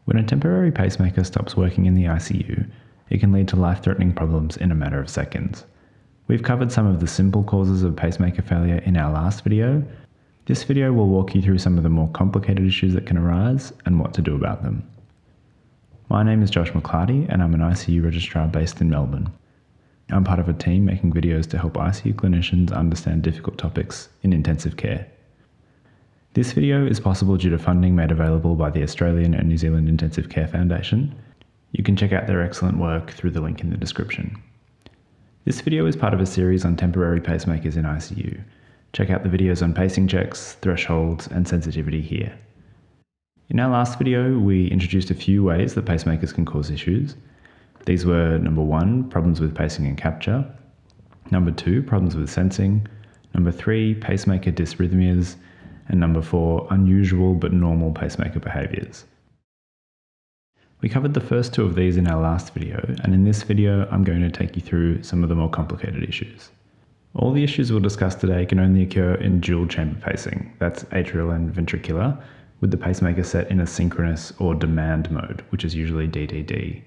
When a temporary pacemaker stops working in the ICU, it can lead to life-threatening problems in a matter of seconds. We've covered some of the simple causes of pacemaker failure in our last video. This video will walk you through some of the more complicated issues that can arise and what to do about them. My name is Josh McClarty and I'm an ICU registrar based in Melbourne. I'm part of a team making videos to help ICU clinicians understand difficult topics in intensive care. This video is possible due to funding made available by the Australian and New Zealand Intensive Care Foundation. You can check out their excellent work through the link in the description. This video is part of a series on temporary pacemakers in ICU. Check out the videos on pacing checks, thresholds, and sensitivity here. In our last video, we introduced a few ways that pacemakers can cause issues. These were number 1, problems with pacing and capture, number 2, problems with sensing, number 3, pacemaker dysrhythmias, and number 4, unusual but normal pacemaker behaviours. We covered the first 2 of these in our last video, and in this video I'm going to take you through some of the more complicated issues. All the issues we'll discuss today can only occur in dual chamber pacing, that's atrial and ventricular, with the pacemaker set in a synchronous or demand mode, which is usually DDD.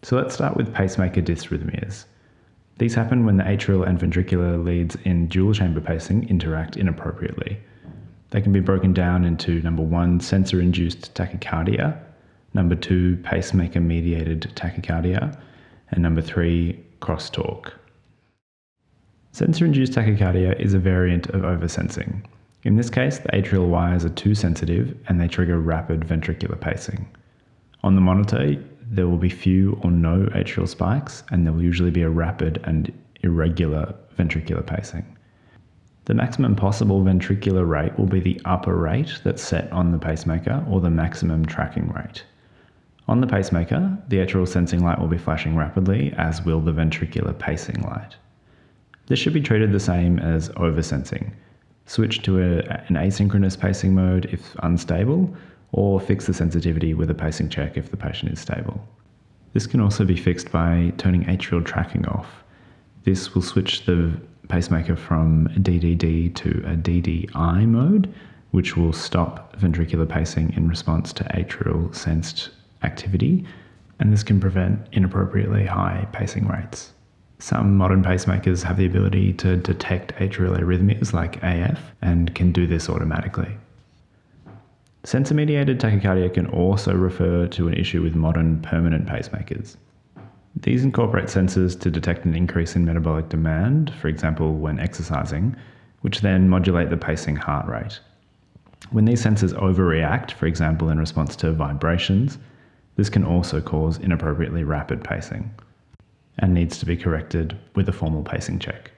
So let's start with pacemaker dysrhythmias. These happen when the atrial and ventricular leads in dual chamber pacing interact inappropriately. They can be broken down into number 1, sensor-induced tachycardia, number 2, pacemaker-mediated tachycardia, and number 3, crosstalk. Sensor-induced tachycardia is a variant of oversensing. In this case, the atrial wires are too sensitive and they trigger rapid ventricular pacing. On the monitor, there will be few or no atrial spikes, and there will usually be a rapid and irregular ventricular pacing. The maximum possible ventricular rate will be the upper rate that's set on the pacemaker, or the maximum tracking rate. On the pacemaker, the atrial sensing light will be flashing rapidly, as will the ventricular pacing light. This should be treated the same as oversensing. Switch to an asynchronous pacing mode if unstable, or fix the sensitivity with a pacing check if the patient is stable. This can also be fixed by turning atrial tracking off. This will switch the pacemaker from DDD to a DDI mode, which will stop ventricular pacing in response to atrial sensed activity, and this can prevent inappropriately high pacing rates. Some modern pacemakers have the ability to detect atrial arrhythmias like AF and can do this automatically. Sensor-mediated tachycardia can also refer to an issue with modern permanent pacemakers. These incorporate sensors to detect an increase in metabolic demand, for example when exercising, which then modulate the pacing heart rate. When these sensors overreact, for example in response to vibrations, this can also cause inappropriately rapid pacing and needs to be corrected with a formal pacing check.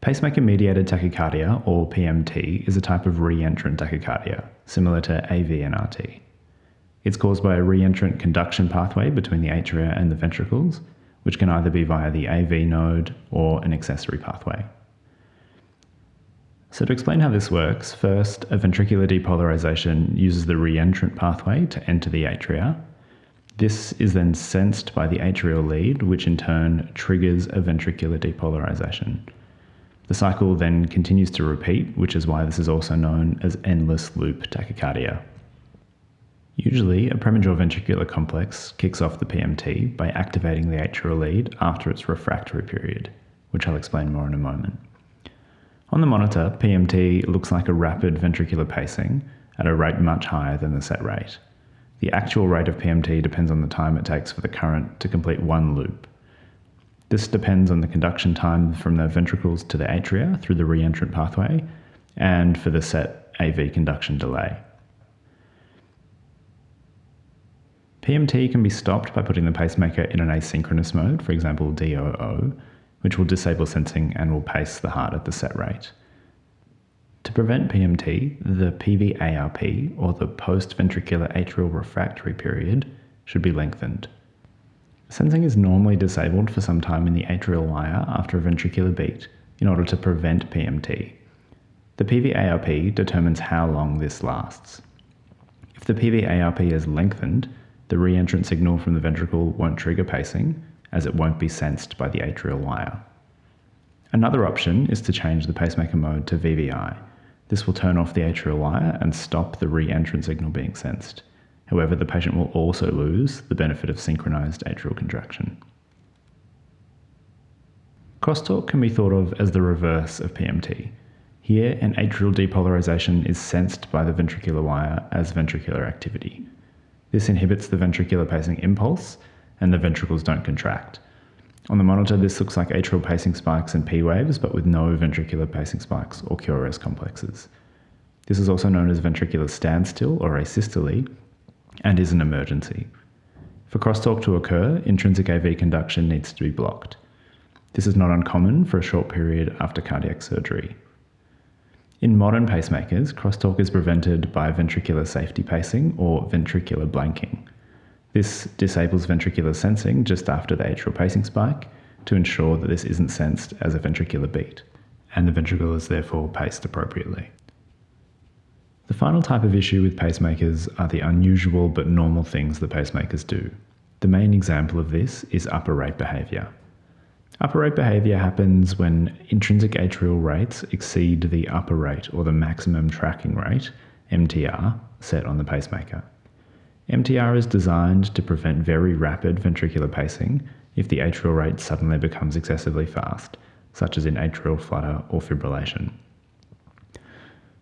Pacemaker-mediated tachycardia, or PMT, is a type of reentrant tachycardia, similar to AV and RT. It's caused by a reentrant conduction pathway between the atria and the ventricles, which can either be via the AV node or an accessory pathway. So to explain how this works, first, a ventricular depolarization uses the reentrant pathway to enter the atria. This is then sensed by the atrial lead, which in turn triggers a ventricular depolarization. The cycle then continues to repeat, which is why this is also known as endless loop tachycardia. Usually, a premature ventricular complex kicks off the PMT by activating the atrial lead after its refractory period, which I'll explain more in a moment. On the monitor, PMT looks like a rapid ventricular pacing at a rate much higher than the set rate. The actual rate of PMT depends on the time it takes for the current to complete one loop. This depends on the conduction time from the ventricles to the atria through the reentrant pathway and for the set AV conduction delay. PMT can be stopped by putting the pacemaker in an asynchronous mode, for example DOO, which will disable sensing and will pace the heart at the set rate. To prevent PMT, the PVARP, or the post-ventricular atrial refractory period, should be lengthened. Sensing is normally disabled for some time in the atrial wire after a ventricular beat in order to prevent PMT. The PVARP determines how long this lasts. If the PVARP is lengthened, the reentrant signal from the ventricle won't trigger pacing, as it won't be sensed by the atrial wire. Another option is to change the pacemaker mode to VVI. This will turn off the atrial wire and stop the re-entrant signal being sensed. However, the patient will also lose the benefit of synchronized atrial contraction. Crosstalk can be thought of as the reverse of PMT. Here, an atrial depolarization is sensed by the ventricular wire as ventricular activity. This inhibits the ventricular pacing impulse, and the ventricles don't contract. On the monitor, this looks like atrial pacing spikes and P waves, but with no ventricular pacing spikes or QRS complexes. This is also known as ventricular standstill or asystole, and is an emergency. For crosstalk to occur, intrinsic AV conduction needs to be blocked. This is not uncommon for a short period after cardiac surgery. In modern pacemakers, crosstalk is prevented by ventricular safety pacing or ventricular blanking. This disables ventricular sensing just after the atrial pacing spike to ensure that this isn't sensed as a ventricular beat, and the ventricle is therefore paced appropriately. The final type of issue with pacemakers are the unusual but normal things the pacemakers do. The main example of this is upper rate behaviour. Upper rate behaviour happens when intrinsic atrial rates exceed the upper rate or the maximum tracking rate, MTR, set on the pacemaker. MTR is designed to prevent very rapid ventricular pacing if the atrial rate suddenly becomes excessively fast, such as in atrial flutter or fibrillation.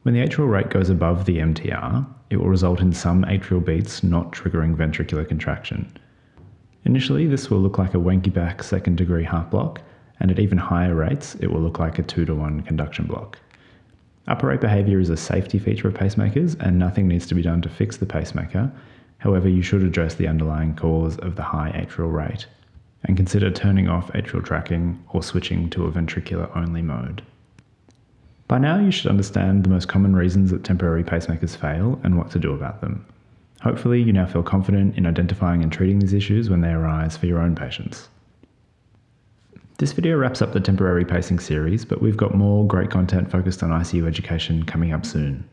When the atrial rate goes above the MTR, it will result in some atrial beats not triggering ventricular contraction. Initially, this will look like a wanky-back second-degree heart block, and at even higher rates, it will look like a 2-to-1 conduction block. Upper rate behaviour is a safety feature of pacemakers, and nothing needs to be done to fix the pacemaker. However, you should address the underlying cause of the high atrial rate, and consider turning off atrial tracking or switching to a ventricular-only mode. By now, you should understand the most common reasons that temporary pacemakers fail and what to do about them. Hopefully, you now feel confident in identifying and treating these issues when they arise for your own patients. This video wraps up the temporary pacing series, but we've got more great content focused on ICU education coming up soon.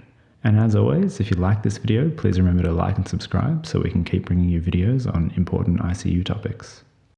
And as always, if you like this video, please remember to like and subscribe so we can keep bringing you videos on important ICU topics.